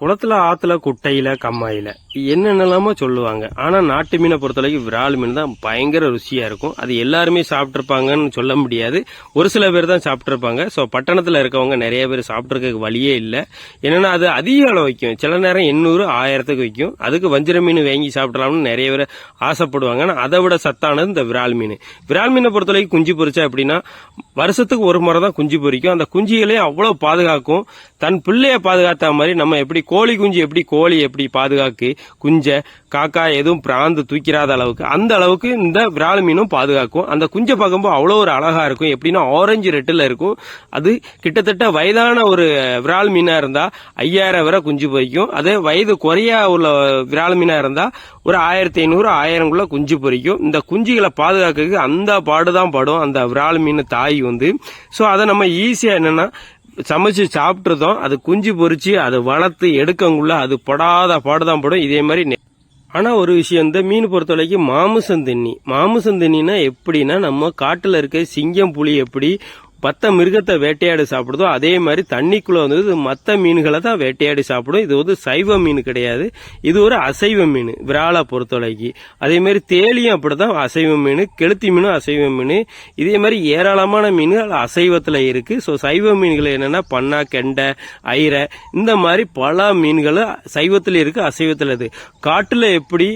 குளத்துல, ஆத்துல, குட்டையில, கம்மாயில என்னென்னலாமோ சொல்லுவாங்க. ஆனா நாட்டு மீனை பொறுத்தவரைக்கும் விரால் மீன் தான் பயங்கர ருசியா இருக்கும். அது எல்லாருமே சாப்பிட்டுருப்பாங்கன்னு சொல்ல முடியாது. ஒரு சில பேர் தான் சாப்பிட்டுருப்பாங்க. ஸோ பட்டணத்துல இருக்கவங்க நிறைய பேர் சாப்பிட்றதுக்கு வழியே இல்லை. என்னன்னா அது அதிக அளவு வைக்கும். சில நேரம் 800, 1000க்கு வைக்கும். அதுக்கு வஞ்சிர மீன் வாங்கி சாப்பிடலாம்னு நிறைய பேர் ஆசைப்படுவாங்க. ஆனால் அதை விட சத்தானது இந்த விரால் மீன். விரால் மீனை பொறுத்தவரைக்கும் குஞ்சு பொரிச்சா எப்படின்னா வருஷத்துக்கு ஒரு முறை தான் குஞ்சு பொரிக்கும். அந்த குஞ்சுகளையும் அவ்வளவு பாதுகாக்கும். தன் பிள்ளைய பாதுகாத்த மாதிரி நம்ம எப்படி கோழி குஞ்சு எப்படி கோழி எப்படி பாதுகாக்கு குஞ்ச காக்கா எதுவும் பிராந்து தூக்கிறாத அளவுக்கு அந்த அளவுக்கு இந்த விரால் மீனும் பாதுகாக்கும். அந்த குஞ்சை பார்க்கும்போது அவ்வளோ ஒரு அழகா இருக்கும். எப்படின்னா ஆரஞ்சு ரெட்டில் இருக்கும். அது கிட்டத்தட்ட வயதான ஒரு விரால் மீனா இருந்தா 5000 வரை குஞ்சு பொரிக்கும். அதே வயது குறையா உள்ள விரால் மீனா இருந்தா ஒரு 1500, 1000 குஞ்சு பொரிக்கும். இந்த குஞ்சுகளை பாதுகாக்கிறதுக்கு அந்த பாடுதான் படும் அந்த விரால் மீன் தாய் வந்து. ஸோ அதை நம்ம ஈஸியா என்னன்னா சமைச்சு சாப்பிட்டுருந்தோம். அது குஞ்சு பொரிச்சு அதை வளர்த்து எடுக்கங்குள்ள அது படாத பாடுதான் படும். இதே மாதிரி ஆனா ஒரு விஷயம், இந்த மீன் பொறுத்த வரைக்கும் மாமிசம் தண்ணினா எப்படின்னா நம்ம காட்டுல இருக்க சிங்கம் புலி எப்படி மற்ற மிருகத்தை வேட்டையாடி சாப்பிடுதோ அதே மாதிரி தண்ணிக்குள்ள வந்து மற்ற மீன்களை தான் வேட்டையாடி சாப்பிடும். இது வந்து சைவ மீன் கிடையாது, இது ஒரு அசைவ மீன் விராலை பொறுத்தவரைக்கு. அதே மாதிரி தேலியும் அப்படிதான் அசைவ மீன், கெளுத்தி மீனும் அசைவ மீன். இதே மாதிரி ஏராளமான மீன்கள் அசைவத்துல இருக்கு. ஸோ சைவ மீன்கள் என்னன்னா பண்ணா, கெண்டை, ஐரை இந்த மாதிரி பல மீன்கள் சைவத்துல இருக்கு, அசைவத்துல இருக்கு. காட்டுல எப்படி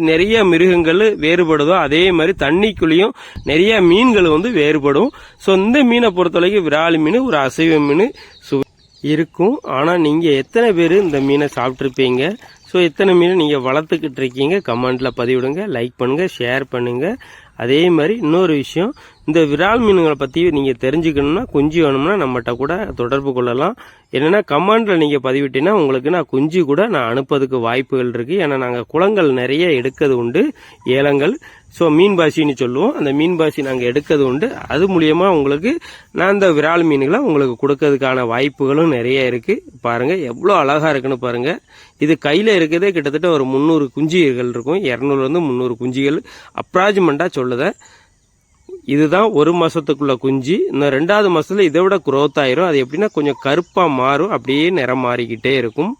நிறைய மிருகங்கள் வேறுபடுதோ அதே மாதிரி தண்ணிக்குள்ளேயும் நிறைய மீன்கள் வந்து வேறுபடும். ஸோ இந்த மீனை பொறுத்தவரைக்கும் விரால் மீன் ஒரு அசைவ மீன் இருக்கும். ஆனா நீங்க எத்தனை பேர் இந்த மீனை சாப்பிட்ருப்பீங்க? ஸோ எத்தனை மீன் நீங்க வளர்த்துக்கிட்டு இருக்கீங்க? கமெண்ட்ல பதிவிடுங்க, லைக் பண்ணுங்க, ஷேர் பண்ணுங்க. அதே மாதிரி இன்னொரு விஷயம், இந்த விரால் மீன்களை பத்தி நீங்க தெரிஞ்சுக்கணும்னா குஞ்சு வேணும்னா நம்மகிட்ட கூட தொடர்பு கொள்ளலாம். என்னன்னா கமெண்ட்ல நீங்க பதிவிட்டீங்கன்னா உங்களுக்கு நான் குஞ்சு கூட நான் அனுப்பதுக்கு வாய்ப்புகள் இருக்கு. ஏன்னா நாங்க குளங்கள் நிறைய எடுக்கிறது உண்டு, ஏலங்கள். ஸோ மீன்பாசின்னு சொல்லுவோம். அந்த மீன்பாசி நாங்கள் எடுக்கிறது உண்டு. அது மூலியமா உங்களுக்கு நான் இந்த விரால் மீன்களை உங்களுக்கு கொடுக்கறதுக்கான வாய்ப்புகளும் நிறைய இருக்கு. பாருங்க எவ்வளோ அழகா இருக்குன்னு பாருங்க. இது கையில இருக்கிறதே கிட்டத்தட்ட ஒரு 300 குஞ்சுகள் இருக்கும். 200 300 குஞ்சுகள் அப்ராக்சிமெண்டா சொல்லுத. இதுதான் ஒரு மாசத்துக்குள்ள குஞ்சு. இன்னும் 2வது மாசத்துல இதை விட குரோத் ஆயிரும். அது எப்படின்னா கொஞ்சம் கருப்பா மாறும், அப்படியே நிறம் மாறிக்கிட்டே இருக்கும்.